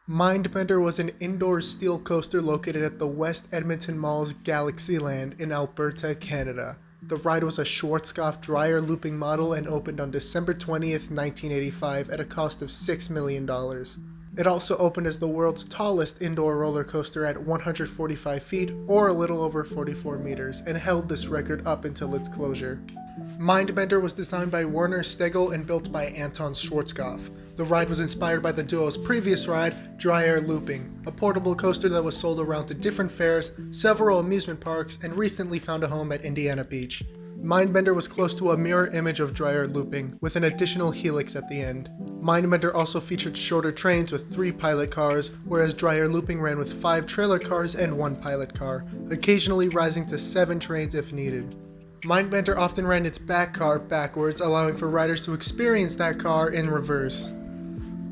Mindbender was an indoor steel coaster located at the West Edmonton Mall's Galaxyland in Alberta, Canada. The ride was a schwarzkopf dreier looping model and opened on December 20th, 1985 at a cost of $6 million. It also opened as the world's tallest indoor roller coaster at 145 feet or a little over 44 meters and held this record up until its closure. Mindbender was designed by Werner Stegel and built by Anton Schwarzkopf. The ride was inspired by the duo's previous ride, dreier looping, a portable coaster that was sold around to different fairs, several amusement parks, and recently found a home at Indiana Beach. Mindbender was close to a mirror image of dreier looping, with an additional helix at the end. Mindbender also featured shorter trains with 3 pilot cars, whereas dreier looping ran with 5 trailer cars and 1 pilot car, occasionally rising to 7 trains if needed. Mindbender often ran its back car backwards, allowing for riders to experience that car in reverse.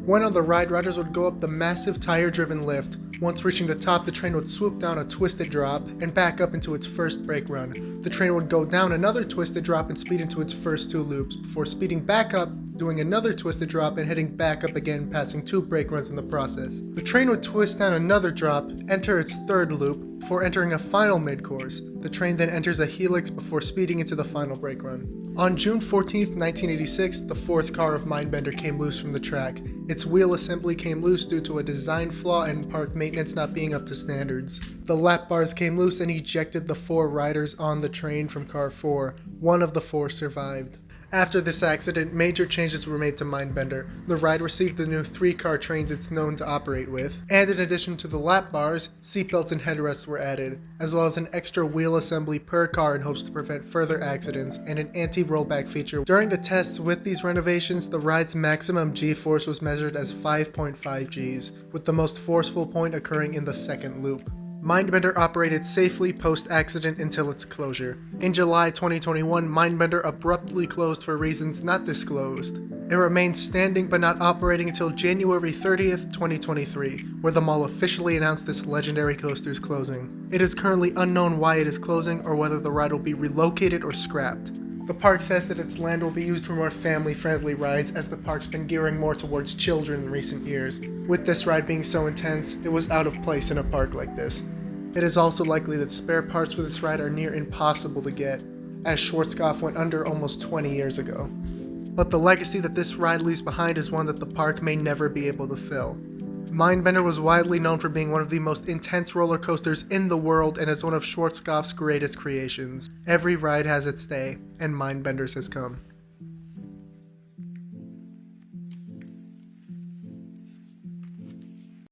When on the ride, riders would go up the massive tire-driven lift. Once reaching the top, the train would swoop down a twisted drop and back up into its first brake run. The train would go down another twisted drop and speed into its first 2 loops, before speeding back up, doing another twisted drop and heading back up again, passing 2 brake runs in the process. The train would twist down another drop, enter its 3rd loop, before entering a final mid-course. The train then enters a helix before speeding into the final brake run. On June 14, 1986, the 4th car of Mindbender came loose from the track. Its wheel assembly came loose due to a design flaw and park maintenance not being up to standards. The lap bars came loose and ejected the 4 riders on the train from car 4. 1 of the 4 survived. After this accident, major changes were made to Mindbender. The ride received the new 3-car trains it's known to operate with, and in addition to the lap bars, seatbelts and headrests were added, as well as an extra wheel assembly per car in hopes to prevent further accidents, and an anti-rollback feature. During the tests with these renovations, the ride's maximum G-force was measured as 5.5 Gs, with the most forceful point occurring in the 2nd loop. Mindbender operated safely post-accident until its closure. In July 2021, Mindbender abruptly closed for reasons not disclosed. It remained standing but not operating until January 30th, 2023, where the mall officially announced this legendary coaster's closing. It is currently unknown why it is closing or whether the ride will be relocated or scrapped. The park says that its land will be used for more family-friendly rides, as the park's been gearing more towards children in recent years. With this ride being so intense, it was out of place in a park like this. It is also likely that spare parts for this ride are near impossible to get, as Schwarzkopf went under almost 20 years ago. But the legacy that this ride leaves behind is one that the park may never be able to fill. Mindbender was widely known for being one of the most intense roller coasters in the world and is one of Schwarzkopf's greatest creations. Every ride has its day, and Mindbender's has come.